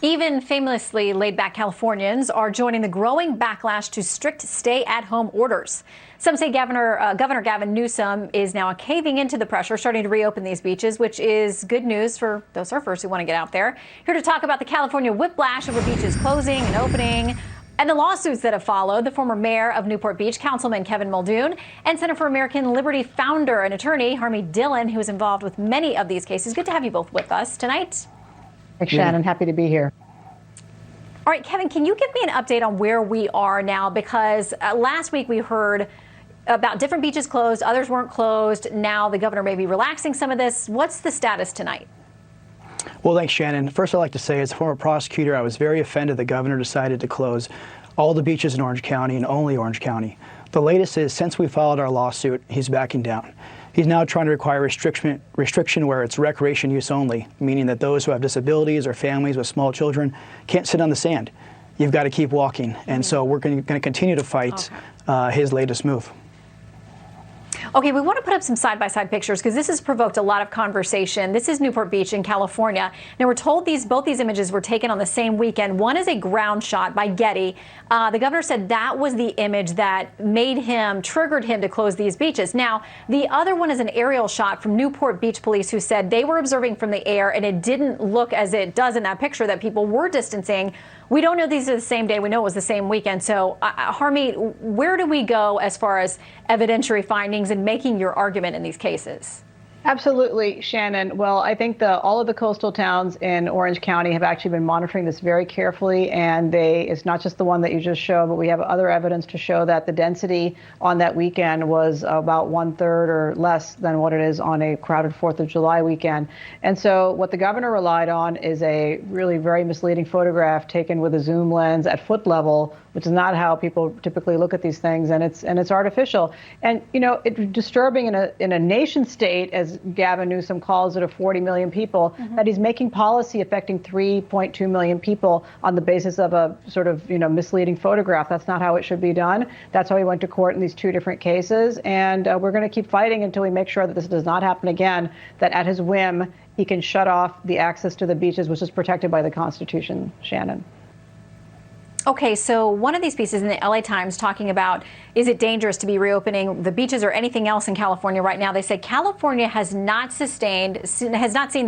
Even famously laid-back Californians are joining the growing backlash to strict stay-at-home orders. Some say Governor Gavin Newsom is now caving into the pressure, starting to reopen these beaches, which is good news for those surfers who want to get out there. Here to talk about the California whiplash over beaches closing and opening and the lawsuits that have followed, the former mayor of Newport Beach, Councilman Kevin Muldoon, and Center for American Liberty founder and attorney Harmeet Dillon, who is involved with many of these cases. Good to have you both with us tonight. Thanks, Shannon. Happy to be here. All right, Kevin, can you give me an update on where we are now? Because last week we heard about different beaches closed, others weren't closed. Now the governor may be relaxing some of this. What's the status tonight? Well, thanks, Shannon. First, I'd like to say, as a former prosecutor, I was very offended the governor decided to close all the beaches in Orange County and only Orange County. The latest is, since we filed our lawsuit, he's backing down. He's now trying to require restriction where it's recreation use only, meaning that those who have disabilities or families with small children can't sit on the sand. You've got to keep walking. And so we're going to continue to fight his latest move. Okay, we want to put up some side-by-side pictures because this has provoked a lot of conversation. This is Newport Beach in California. Now, we're told both these images were taken on the same weekend. One is a ground shot by Getty. The governor said that was the image that triggered him to close these beaches. Now, the other one is an aerial shot from Newport Beach police who said they were observing from the air and it didn't look as it does in that picture that people were distancing. We don't know these are the same day. We know it was the same weekend. So, Harmeet, where do we go as far as evidentiary findings and making your argument in these cases? Absolutely, Shannon. Well, I think all of the coastal towns in Orange County have actually been monitoring this very carefully, and it's not just the one that you just showed, but we have other evidence to show that the density on that weekend was about 1/3 or less than what it is on a crowded 4th of July weekend. And so what the governor relied on is a really very misleading photograph taken with a zoom lens at foot level, which is not how people typically look at these things, and it's artificial. And it's disturbing in a nation state, as Gavin Newsom calls it, of 40 million people, that he's making policy affecting 3.2 million people on the basis of a sort of misleading photograph. That's not how it should be done. That's how he went to court in these two different cases, and we're going to keep fighting until we make sure that this does not happen again. That at his whim he can shut off the access to the beaches, which is protected by the Constitution. Shannon. Okay, so one of these pieces in the LA Times talking about, is it dangerous to be reopening the beaches or anything else in California right now? They say California has not seen the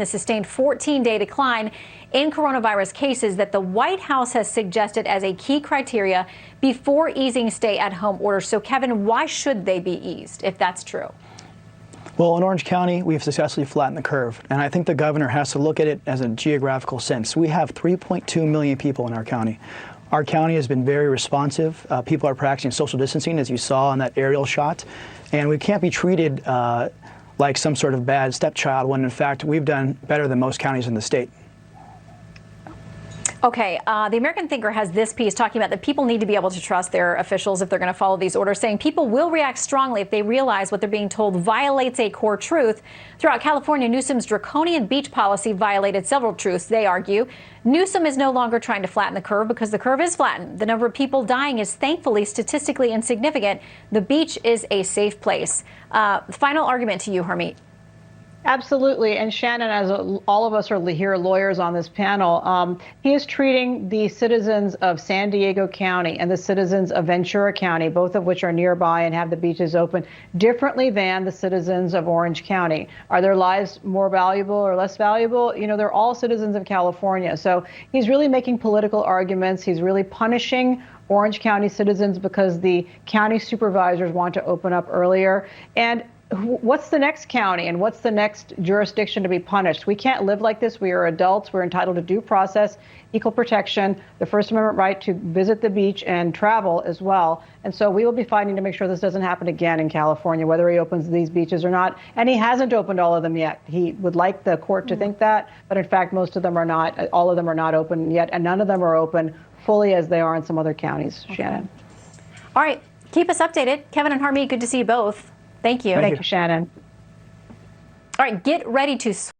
sustained 14-day decline in coronavirus cases that the White House has suggested as a key criteria before easing stay-at-home orders. So, Kevin, why should they be eased if that's true? Well, in Orange County, we've successfully flattened the curve, and I think the governor has to look at it as a geographical sense. We have 3.2 million people in our county. Our county has been very responsive. People are practicing social distancing, as you saw on that aerial shot. And we can't be treated like some sort of bad stepchild when, in fact, we've done better than most counties in the state. Okay, the American Thinker has this piece talking about that people need to be able to trust their officials if they're going to follow these orders, saying people will react strongly if they realize what they're being told violates a core truth. Throughout California, Newsom's draconian beach policy violated several truths, they argue. Newsom is no longer trying to flatten the curve because the curve is flattened. The number of people dying is thankfully statistically insignificant. The beach is a safe place. Final argument to you, Harmeet. Absolutely. And Shannon, as all of us are here lawyers on this panel, he is treating the citizens of San Diego County and the citizens of Ventura County, both of which are nearby and have the beaches open, differently than the citizens of Orange County. Are their lives more valuable or less valuable? They're all citizens of California. So he's really making political arguments. He's really punishing Orange County citizens because the county supervisors want to open up earlier. And what's the next county and what's the next jurisdiction to be punished? We can't live like this. We are adults. We're entitled to due process, equal protection, the First Amendment right to visit the beach and travel as well. And so we will be fighting to make sure this doesn't happen again in California, whether he opens these beaches or not. And he hasn't opened all of them yet. He would like the court to think that, but in fact, most of them are not. All of them are not open yet, and none of them are open fully as they are in some other counties. Okay. Shannon. All right. Keep us updated. Kevin and Harmeet, good to see you both. Thank you. Thank you, Shannon. All right, get ready to